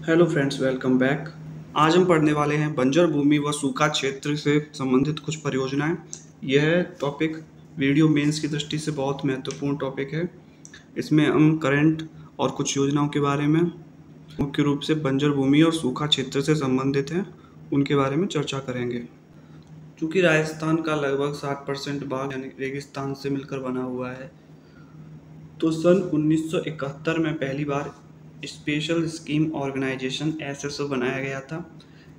Hello friends, welcome back. आज हम पढ़ने वाले हैं बंजर भूमि व सूखा क्षेत्र से संबंधित कुछ परियोजनाएं। यह टॉपिक वीडियो मेंस की दृष्टि से बहुत महत्वपूर्ण टॉपिक है। इसमें हम करंट और कुछ योजनाओं के बारे में, मुख्य रूप से बंजर भूमि और सूखा क्षेत्र से संबंधित हैं, उनके बारे में चर्चा करेंगे। चूँकि राजस्थान का लगभग 60% भाग यानी रेगिस्तान से मिलकर बना हुआ है, तो सन 1971 में पहली बार स्पेशल स्कीम ऑर्गेनाइजेशन एसएसओ बनाया गया था।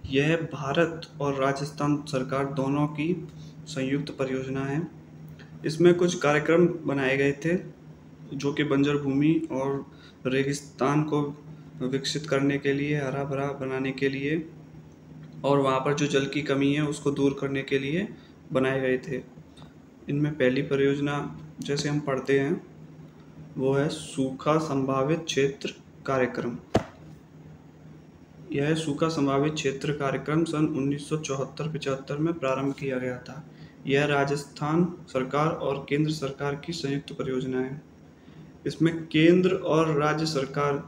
यह भारत और राजस्थान सरकार दोनों की संयुक्त परियोजना है। इसमें कुछ कार्यक्रम बनाए गए थे जो कि बंजर भूमि और रेगिस्तान को विकसित करने के लिए, हरा भरा बनाने के लिए और वहाँ पर जो जल की कमी है उसको दूर करने के लिए बनाए गए थे। इनमें पहली परियोजना जैसे हम पढ़ते हैं वो है सूखा संभावित क्षेत्र कार्यक्रम। यह सूखा संभावित क्षेत्र कार्यक्रम सन 1974-75 में प्रारंभ किया गया था। यह राजस्थान सरकार और केंद्र सरकार की संयुक्त परियोजना है। इसमें केंद्र और राज्य सरकार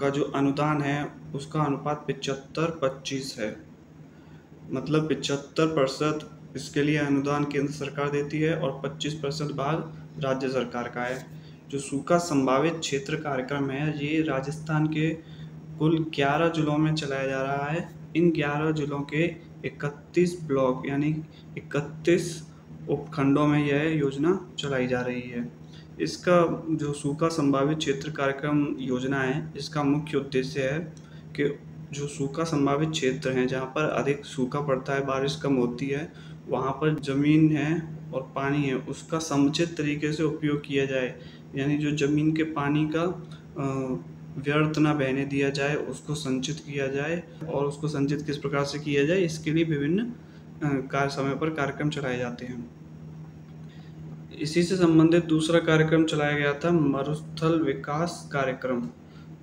का जो अनुदान है उसका अनुपात 75-25 है। मतलब 75% इसके लिए अनुदान केंद्र सरकार देती है और 25% भाग राज्य सरकार का है। जो सूखा संभावित क्षेत्र कार्यक्रम है ये राजस्थान के कुल 11 जिलों में चलाया जा रहा है। इन 11 जिलों के 31 ब्लॉक यानी 31 उपखंडों में यह योजना चलाई जा रही है। इसका जो सूखा संभावित क्षेत्र कार्यक्रम योजना है, इसका मुख्य उद्देश्य है कि जो सूखा संभावित क्षेत्र हैं जहाँ पर अधिक सूखा पड़ता है, बारिश कम होती है, वहाँ पर ज़मीन है और पानी है उसका समुचित तरीके से उपयोग किया जाए। यानी जो ज़मीन के पानी का व्यर्थ ना बहने दिया जाए, उसको संचित किया जाए। और उसको संचित किस प्रकार से किया जाए, इसके लिए विभिन्न समय पर कार्यक्रम चलाए जाते हैं। इसी से संबंधित दूसरा कार्यक्रम चलाया गया था मरुस्थल विकास कार्यक्रम,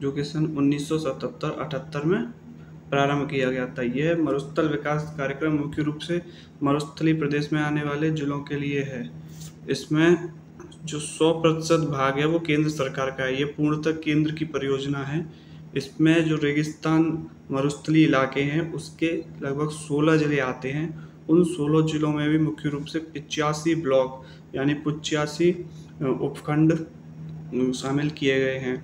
जो कि सन 1977-78 में प्रारंभ किया गया था। यह मरुस्थल विकास कार्यक्रम मुख्य रूप से मरुस्थली प्रदेश में आने वाले जिलों के लिए है। इसमें जो 100% भाग है वो केंद्र सरकार का है। ये पूर्णतः केंद्र की परियोजना है। इसमें जो रेगिस्तान मरुस्थली इलाके हैं उसके लगभग 16 जिले आते हैं। उन 16 जिलों में भी मुख्य रूप से 85 ब्लॉक यानी 85 उपखंड शामिल किए गए हैं।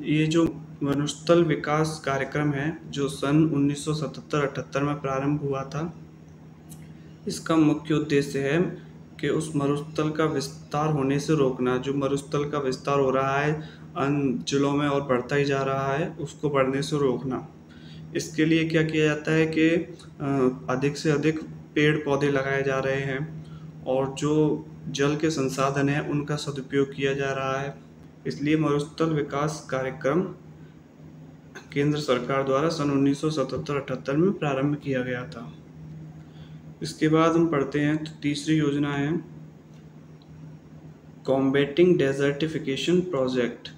ये जो मरुस्थल विकास कार्यक्रम है जो सन 1977-78 में प्रारंभ हुआ था, इसका मुख्य उद्देश्य है कि उस मरुस्थल का विस्तार होने से रोकना। जो मरुस्थल का विस्तार हो रहा है अन्य जिलों में और बढ़ता ही जा रहा है, उसको बढ़ने से रोकना। इसके लिए क्या किया जाता है कि अधिक से अधिक पेड़ पौधे लगाए जा रहे हैं और जो जल के संसाधन हैं उनका सदुपयोग किया जा रहा है। इसलिए मरुस्थल विकास कार्यक्रम केंद्र सरकार द्वारा सन 1977-78 में प्रारंभ किया गया था। इसके बाद हम पढ़ते हैं तो तीसरी योजना है कॉम्बैटिंग डेजर्टिफिकेशन प्रोजेक्ट।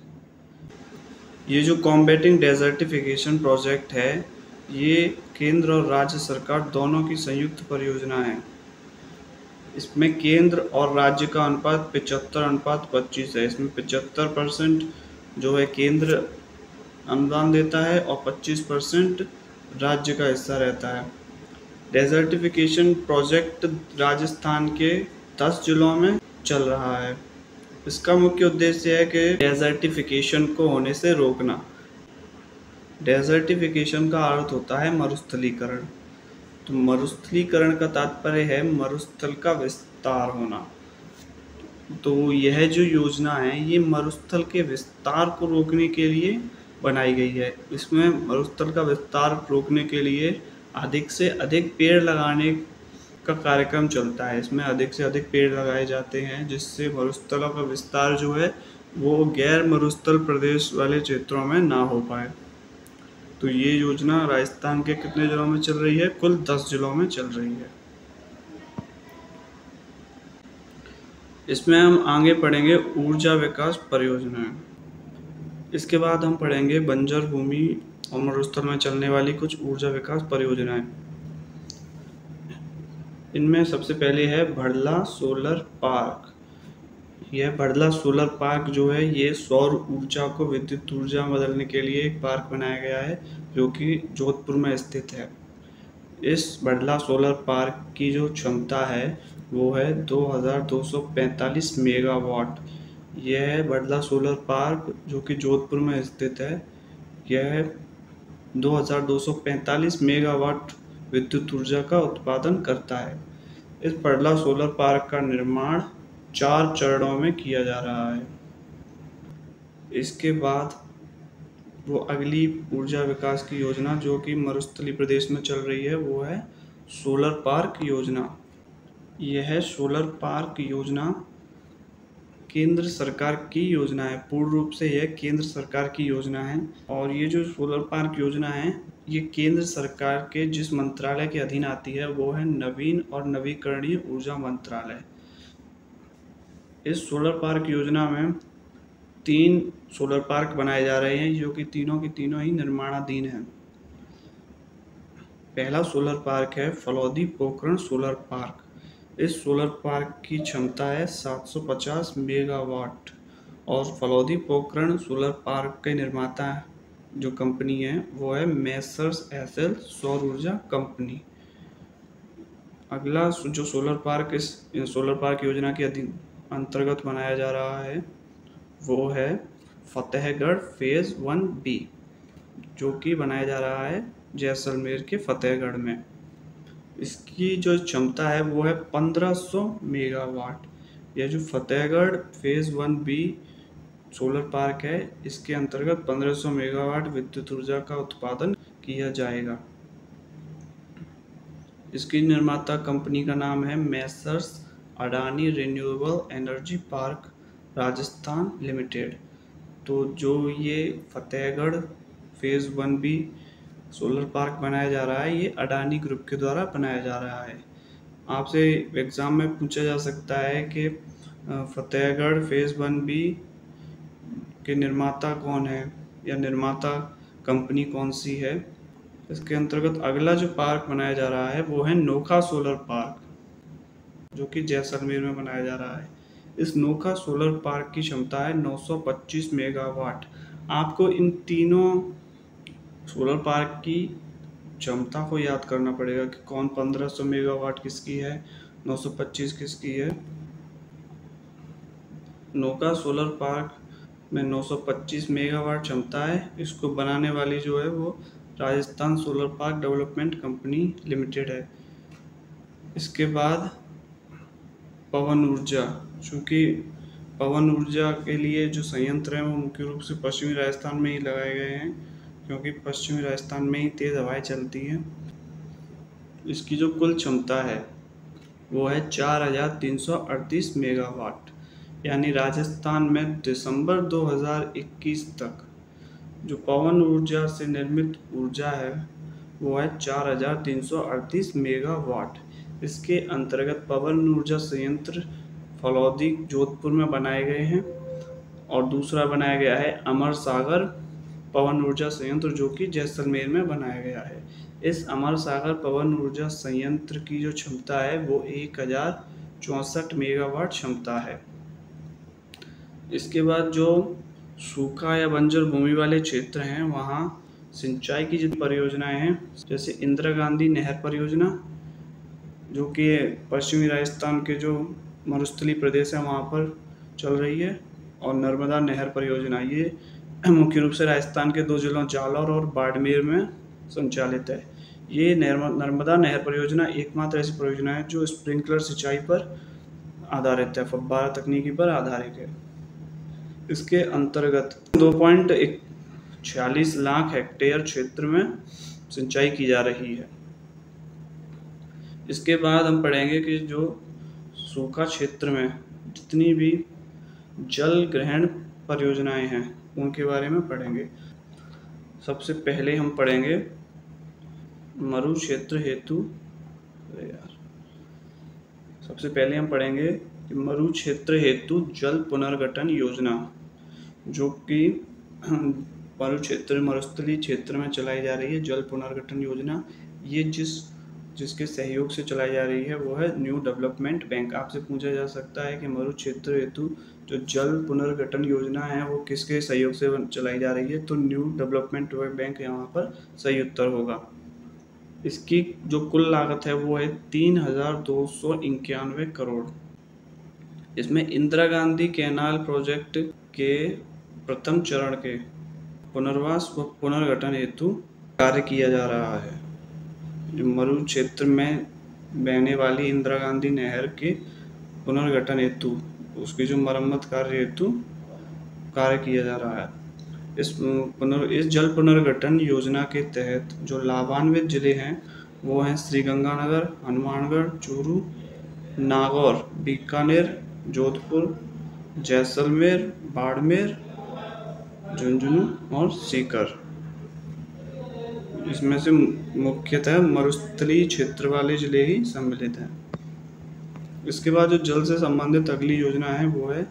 ये जो कॉम्बैटिंग डेजर्टिफिकेशन प्रोजेक्ट है ये केंद्र और राज्य सरकार दोनों की संयुक्त परियोजना है। इसमें केंद्र और राज्य का अनुपात 75-25 है। इसमें 75% जो है केंद्र अनुदान देता है और 25% राज्य का हिस्सा रहता है। डेजर्टिफिकेशन प्रोजेक्ट राजस्थान के 10 जिलों में चल रहा है। इसका मुख्य उद्देश्य है कि डेजर्टिफिकेशन को होने से रोकना। डेजर्टिफिकेशन का अर्थ होता है मरुस्थलीकरण। तो मरुस्थलीकरण का तात्पर्य है मरुस्थल का विस्तार होना। तो यह जो योजना है ये मरुस्थल के विस्तार को रोकने के लिए बनाई गई है। इसमें मरुस्थल का विस्तार रोकने के लिए अधिक से अधिक पेड़ लगाने का कार्यक्रम चलता है। इसमें अधिक से अधिक पेड़ लगाए जाते हैं जिससे मरुस्थलों का विस्तार जो है वो गैर मरुस्थल प्रदेश वाले क्षेत्रों में ना हो पाए। तो ये योजना राजस्थान के कितने जिलों में चल रही है? कुल 10 जिलों में चल रही है। इसमें हम आगे पढ़ेंगे ऊर्जा विकास परियोजनाएं। इसके बाद हम पढ़ेंगे बंजर भूमि और मरुस्थल में चलने वाली कुछ ऊर्जा विकास परियोजनाएं। इनमें सबसे पहले है भड़ला सोलर पार्क। यह बड़ला सोलर पार्क जो है ये सौर ऊर्जा को विद्युत ऊर्जा में बदलने के लिए एक पार्क बनाया गया है जो कि जोधपुर में स्थित है। इस बड़ला सोलर पार्क की जो क्षमता है वो है 2245 मेगावाट। यह बड़ला सोलर पार्क जो कि जोधपुर में स्थित है, यह 2245 मेगावाट विद्युत ऊर्जा का उत्पादन करता है। इस बड़ला सोलर पार्क का निर्माण 4 चरणों में किया जा रहा है। इसके बाद वो अगली ऊर्जा विकास की योजना जो कि मरुस्थली प्रदेश में चल रही है वो है सोलर पार्क योजना। यह सोलर पार्क योजना केंद्र सरकार की योजना है। पूर्ण रूप से यह केंद्र सरकार की योजना है और ये जो सोलर पार्क योजना है ये केंद्र सरकार के जिस मंत्रालय के अधीन आती है वो है नवीन और नवीकरणीय ऊर्जा मंत्रालय। इस सोलर पार्क योजना में 3 सोलर पार्क बनाए जा रहे हैं जो कि तीनों के तीनों ही निर्माणाधीन हैं। पहला सोलर पार्क है फलौदी पोखरण सोलर पार्क। इस सोलर पार्क की क्षमता है 750 मेगावाट और फलौदी पोखरण सोलर पार्क के निर्माता जो कंपनी है वो है मैसर्स एसएल सौर ऊर्जा कंपनी। अगला जो सोलर पार्क इस सोलर पार्क योजना के अंतर्गत बनाया जा रहा है वो है फतेहगढ़ फेज़ 1B जो कि बनाया जा रहा है जैसलमेर के फतेहगढ़ में। इसकी जो क्षमता है वो है 1500 मेगावाट। यह जो Fatehgarh phase 1B solar park है इसके अंतर्गत 1500 मेगावाट विद्युत ऊर्जा का उत्पादन किया जाएगा। इसकी निर्माता कंपनी का नाम है Messrs Adani renewable energy park Rajasthan limited. तो जो ये Fatehgarh phase 1B solar park बनाया जा रहा है ये अडानी ग्रुप के द्वारा बनाया जा रहा है। आपसे एग्ज़ाम में पूछा जा सकता है कि फतेहगढ़ फेज़ 1B के निर्माता कौन है या निर्माता कंपनी कौन सी है। इसके अंतर्गत अगला जो पार्क बनाया जा रहा है वो है नोखा सोलर पार्क जो कि जैसलमेर में बनाया जा रहा है। इस नोखा सोलर पार्क की क्षमता है 925 मेगावाट। आपको इन तीनों सोलर पार्क की क्षमता को याद करना पड़ेगा कि कौन 1500 मेगावाट किसकी है, 925 किसकी है। नोखा सोलर पार्क में 925 मेगावाट क्षमता है। इसको बनाने वाली जो है वो Rajasthan solar park development company limited है। इसके बाद पवन ऊर्जा, चूँकि पवन ऊर्जा के लिए जो संयंत्र हैं वो मुख्य रूप से पश्चिमी राजस्थान में ही लगाए गए हैं क्योंकि पश्चिमी राजस्थान में ही तेज़ हवाएं चलती हैं। इसकी जो कुल क्षमता है वो है 4338 मेगावाट। यानी राजस्थान में दिसंबर 2021 तक जो पवन ऊर्जा से निर्मित ऊर्जा है वो है 4338 मेगावाट। इसके अंतर्गत पवन ऊर्जा संयंत्र फलौदी जोधपुर में बनाए गए हैं और दूसरा बनाया गया है अमर सागर पवन ऊर्जा संयंत्र जो कि जैसलमेर में बनाया गया है। इस अमर सागर पवन ऊर्जा संयंत्र की जो क्षमता है वो 1064 मेगावाट क्षमता है। इसके बाद जो सूखा या बंजर भूमि वाले क्षेत्र हैं वहाँ सिंचाई की जो परियोजनाएं हैं जैसे इंदिरा गांधी नहर परियोजना जो कि पश्चिमी राजस्थान के जो मरुस्थली प्रदेश है वहाँ पर चल रही है और नर्मदा नहर परियोजना ये मुख्य रूप से राजस्थान के 2 जिलों जालौर और बाड़मेर में संचालित है। ये नर्मदा नहर परियोजना एकमात्र ऐसी परियोजना है जो स्प्रिंकलर सिंचाई पर आधारित है, फव्वारा तकनीकी पर आधारित है। इसके अंतर्गत 2.46 लाख हेक्टेयर क्षेत्र में सिंचाई की जा रही है। इसके बाद हम पढ़ेंगे कि जो सूखा क्षेत्र में जितनी भी जल ग्रहण परियोजनाएं हैं उनके बारे में पढ़ेंगे। सबसे पहले हम पढ़ेंगे मरु क्षेत्र हेतु सबसे पहले हम पढ़ेंगे कि मरु क्षेत्र हेतु जल पुनर्गठन योजना जो कि मरुस्थली क्षेत्र में चलाई जा रही है। जल पुनर्गठन योजना ये जिस जिसके सहयोग से चलाई जा रही है वो है न्यू डेवलपमेंट बैंक। आपसे पूछा जा सकता है कि मरु क्षेत्र हेतु जो जल पुनर्गठन योजना है वो किसके सहयोग से चलाई जा रही है, तो न्यू डेवलपमेंट बैंक यहाँ पर सही उत्तर होगा। इसकी जो कुल लागत है वो है 3,291 करोड़। इसमें इंदिरा गांधी कैनाल प्रोजेक्ट के प्रथम चरण के पुनर्वास व पुनर्गठन हेतु कार्य किया जा रहा है। जो मरु क्षेत्र में बहने वाली इंदिरा गांधी नहर के पुनर्गठन हेतु उसकी जो मरम्मत कार्य हेतु कार्य किया जा रहा है। इस जल पुनर्गठन योजना के तहत जो लाभान्वित जिले हैं वो हैं श्रीगंगानगर, हनुमानगढ़, चूरू, नागौर, बीकानेर, जोधपुर, जैसलमेर, बाड़मेर, झुंझुनू और सीकर। इसमें से मुख्यतः मरुस्थलीय क्षेत्र वाले जिले ही सम्मिलित हैं। इसके बाद जो जल से संबंधित अगली योजना है वो है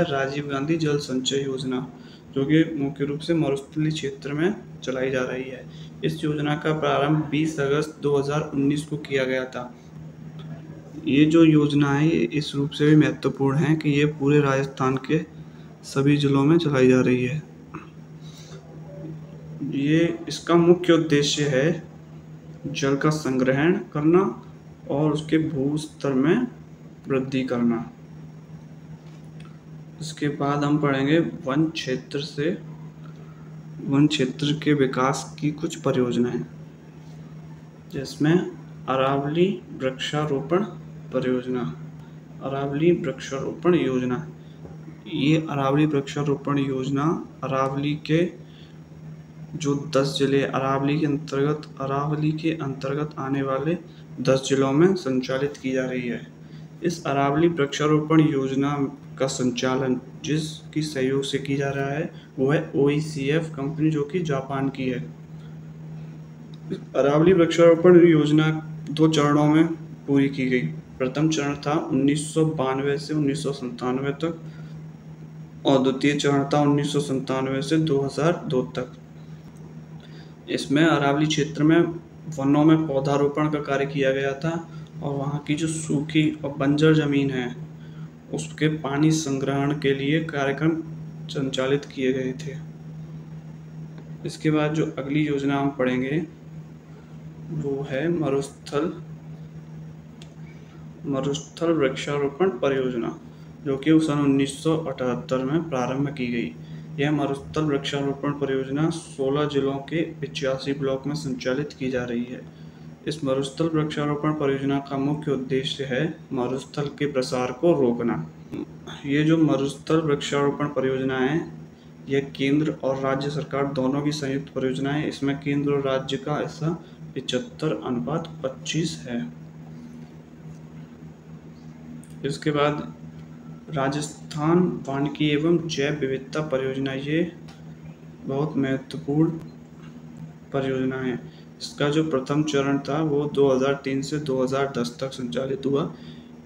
राजीव गांधी जल संचय योजना, जो कि मुख्य रूप से मरुस्थलीय क्षेत्र में चलाई जा रही है। इस योजना का प्रारंभ 20 अगस्त 2019 को किया गया था। ये जो योजना है इस रूप से भी महत्वपूर्ण है कि ये पूरे राजस्थान के सभी जिलों में चलाई जा रही है। इसका मुख्य उद्देश्य है जल का संग्रहण करना और उसके भू स्तर में वृद्धि करना। इसके बाद हम पढ़ेंगे वन क्षेत्र के विकास की कुछ परियोजनाएं, जिसमें अरावली वृक्षारोपण परियोजना, अरावली वृक्षारोपण योजना। ये अरावली वृक्षारोपण योजना अरावली के जो 10 जिले अरावली के अंतर्गत आने वाले 10 जिलों में संचालित की जा रही है। इस अरावली वृक्षारोपण योजना का संचालन जिसकी सहयोग से की जा रहा है वो है OECF कंपनी, जो कि जापान की है। अरावली वृक्षारोपण योजना 2 चरणों में पूरी की गई। प्रथम चरण था 1992 से 1997 तक और द्वितीय चरण था 1997 से 2002 तक। इसमें अरावली क्षेत्र में वनों में पौधारोपण का कार्य किया गया था और वहाँ की जो सूखी और बंजर जमीन है उसके पानी संग्रहण के लिए कार्यक्रम संचालित किए गए थे। इसके बाद जो अगली योजना हम पढ़ेंगे वो है मरुस्थल वृक्षारोपण परियोजना, जो कि सन 1978 में प्रारंभ की गई। यह मरुस्थल वृक्षारोपण परियोजना 16 जिलों के 85 ब्लॉक में संचालित की जा रही है। इस मरुस्थल वृक्षारोपण परियोजना का मुख्य उद्देश्य है मरुस्थल के प्रसार को रोकना। ये जो मरुस्थल वृक्षारोपण परियोजना है यह केंद्र और राज्य सरकार दोनों की संयुक्त परियोजना है। इसमें केंद्र और राज्य का हिस्सा 75:25 है। इसके बाद राजस्थान वानिकी एवं जैव विविधता परियोजना, ये बहुत महत्वपूर्ण परियोजना है। इसका जो प्रथम चरण था वो 2003 से 2010 तक संचालित हुआ।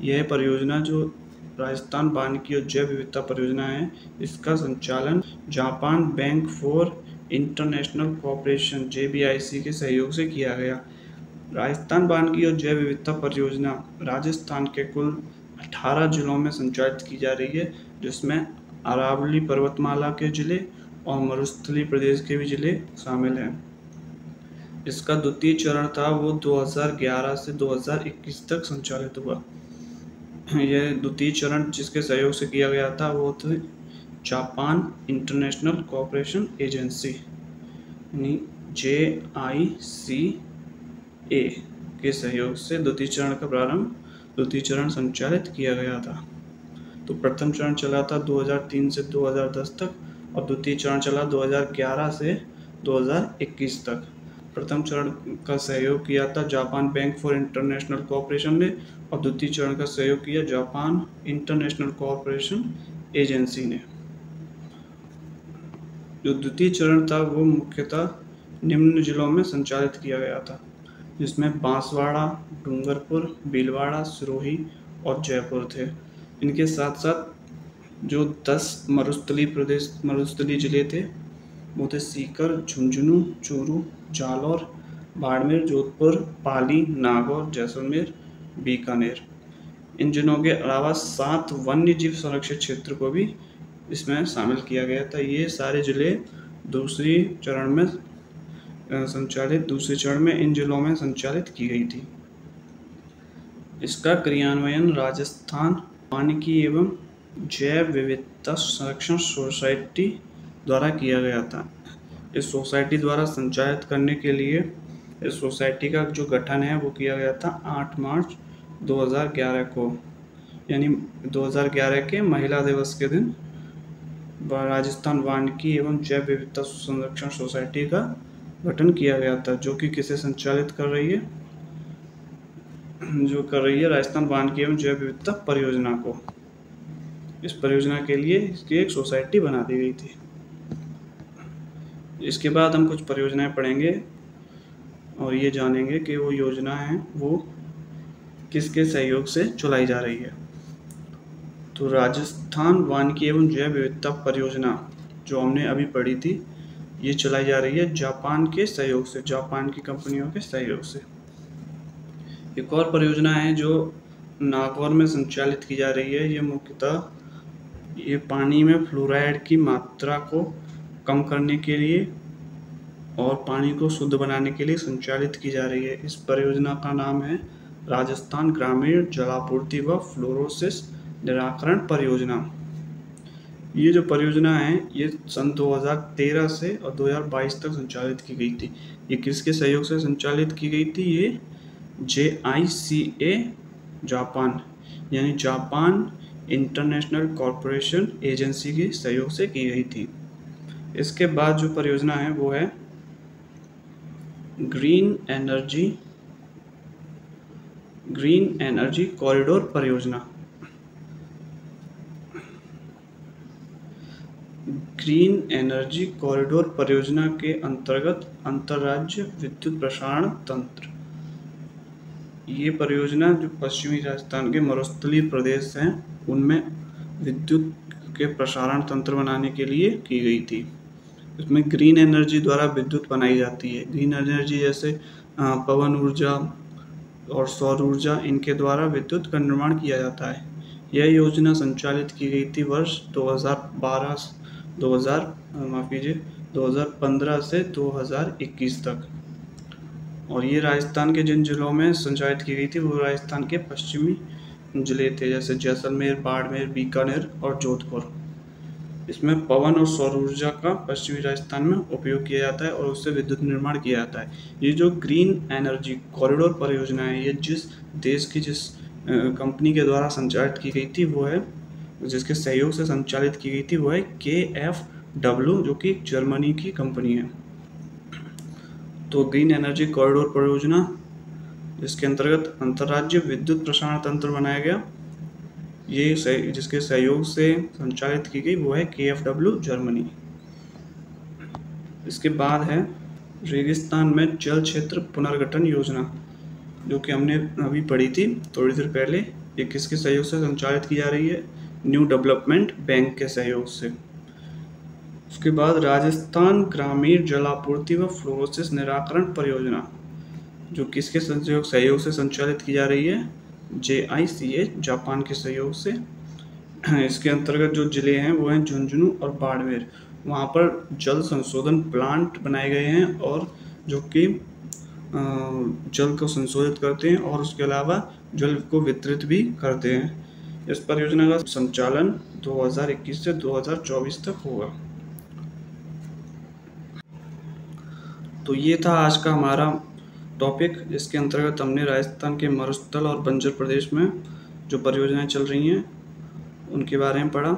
यह परियोजना जो राजस्थान वानिकी और जैव विविधता परियोजना है इसका संचालन Japan bank for international cooperation JBIC के सहयोग से किया गया। राजस्थान वानिकी और जैव विविधता परियोजना राजस्थान के कुल 18 जिलों में संचालित की जा रही है, जिसमें अरावली पर्वतमाला के जिले और मरुस्थलीय प्रदेश के भी जिले शामिल हैं। इसका द्वितीय चरण था वो 2011 से 2021 तक संचालित हुआ। यह द्वितीय चरण जिसके सहयोग से किया गया था वो थे जापान इंटरनेशनल कोऑपरेशन एजेंसी यानी JICA के सहयोग से द्वितीय चरण संचालित किया गया था। तो प्रथम चरण चला था 2003 से 2010 तक और द्वितीय चरण चला 2011 से 2021 तक। प्रथम चरण का सहयोग किया था Japan bank for international cooperation ने और द्वितीय चरण का सहयोग किया जापान इंटरनेशनल कोऑपरेशन एजेंसी ने। जो द्वितीय चरण था वो मुख्यतः निम्न जिलों में संचालित किया गया था, जिसमें बांसवाड़ा, डूंगरपुर, भीलवाड़ा, सिरोही और जयपुर थे। इनके साथ साथ जो 10 मरुस्थलीय जिले थे वो थे सीकर, झुंझुनू, चूरू, जालौर, बाड़मेर, जोधपुर, पाली, नागौर, जैसलमेर, बीकानेर। इन जिलों के अलावा 7 वन्य जीव संरक्षित क्षेत्र को भी इसमें शामिल किया गया था। ये सारे जिले दूसरे चरण में इन जिलों में संचालित की गई थी। इसका क्रियान्वयन राजस्थान वानिकी एवं जैव विविधता संरक्षण सोसाइटी द्वारा किया गया था। इस सोसाइटी द्वारा संचालित करने के लिए इस सोसाइटी का जो गठन है वो किया गया था 8 मार्च 2011 को, यानी 2011 के महिला दिवस के दिन राजस्थान वानिकी एवं जैव विविधता संरक्षण सोसाइटी का गठन किया गया था, जो कि किसे संचालित कर रही है, राजस्थान वानिकी एवं जैव विविधता परियोजना को। इस परियोजना के लिए इसकी एक सोसाइटी बना दी गई थी। इसके बाद हम कुछ परियोजनाएं पढ़ेंगे और ये जानेंगे कि वो योजना है वो किसके सहयोग से चलाई जा रही है। तो राजस्थान वानिकी एवं जैव विविधता परियोजना जो हमने अभी पढ़ी थी, ये चलाई जा रही है जापान के सहयोग से, जापान की कंपनियों के सहयोग से। एक और परियोजना है जो नागौर में संचालित की जा रही है। ये मुख्यतः ये पानी में फ्लोराइड की मात्रा को कम करने के लिए और पानी को शुद्ध बनाने के लिए संचालित की जा रही है। इस परियोजना का नाम है राजस्थान ग्रामीण जलापूर्ति व फ्लोरोसिस निराकरण परियोजना। ये जो परियोजना है ये सन 2013 से और 2022 तक संचालित की गई थी। ये किसके सहयोग से संचालित की गई थी? ये JICA जापान, यानी जापान इंटरनेशनल कॉरपोरेशन एजेंसी के सहयोग से की गई थी। इसके बाद जो परियोजना है वो है ग्रीन एनर्जी कॉरिडोर परियोजना। ग्रीन एनर्जी कॉरिडोर परियोजना के अंतर्गत अंतर्राज्य विद्युत प्रसारण तंत्र, ये परियोजना जो पश्चिमी राजस्थान के मरुस्थलीय प्रदेश हैं उनमें विद्युत के प्रसारण तंत्र बनाने के लिए की गई थी। इसमें ग्रीन एनर्जी द्वारा विद्युत बनाई जाती है। ग्रीन एनर्जी जैसे पवन ऊर्जा और सौर ऊर्जा, इनके द्वारा विद्युत का निर्माण किया जाता है। यह योजना संचालित की गई थी वर्ष 2015 से 2021 तक। और ये राजस्थान के जिन जिलों में संचालित की गई थी वो राजस्थान के पश्चिमी जिले थे, जैसे जैसलमेर, बाड़मेर, बीकानेर और जोधपुर। इसमें पवन और सौर ऊर्जा का पश्चिमी राजस्थान में उपयोग किया जाता है और उससे विद्युत निर्माण किया जाता है। ये जो ग्रीन एनर्जी कॉरिडोर परियोजना है, ये जिस देश की जिस कंपनी के द्वारा संचालित की गई थी वो है, जिसके सहयोग से संचालित की गई थी वो है KfW, जो कि जर्मनी की कंपनी है। तो ग्रीन एनर्जी कॉरिडोर परियोजना जिसके अंतर्गत अंतर्राज्य विद्युत प्रसारण तंत्र बनाया गया, ये जिसके सहयोग से संचालित की गई वो है KfW जर्मनी। इसके बाद है रेगिस्तान में जल क्षेत्र पुनर्गठन योजना, जो कि हमने अभी पढ़ी थी थोड़ी देर पहले। ये किसके सहयोग से संचालित की जा रही है? न्यू डेवलपमेंट बैंक के सहयोग से। उसके बाद राजस्थान ग्रामीण जलापूर्ति व फ्लोरोसिस निराकरण परियोजना, जो किसके सहयोग से संचालित की जा रही है? JICA जापान के सहयोग से। इसके अंतर्गत जो जिले हैं वो हैं झुंझुनू और बाड़मेर। वहाँ पर जल संशोधन प्लांट बनाए गए हैं और जो कि जल को संशोधित करते हैं और उसके अलावा जल को वितरित भी करते हैं। इस परियोजना का संचालन 2021 से 2024 तक होगा। तो ये था आज का हमारा टॉपिक। इसके अंतर्गत हमने राजस्थान के मरुस्थल और बंजर प्रदेश में जो परियोजनाएं चल रही हैं उनके बारे में पढ़ा।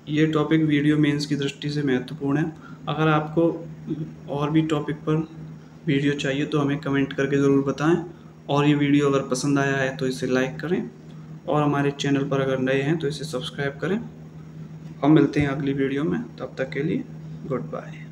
ये टॉपिक वीडियो मेंस की दृष्टि से महत्वपूर्ण है। अगर आपको और भी टॉपिक पर वीडियो चाहिए तो हमें कमेंट करके ज़रूर बताएं, और ये वीडियो अगर पसंद आया है तो इसे लाइक करें, और हमारे चैनल पर अगर नए हैं तो इसे सब्सक्राइब करें। हम मिलते हैं अगली वीडियो में, तब तक के लिए गुड बाय।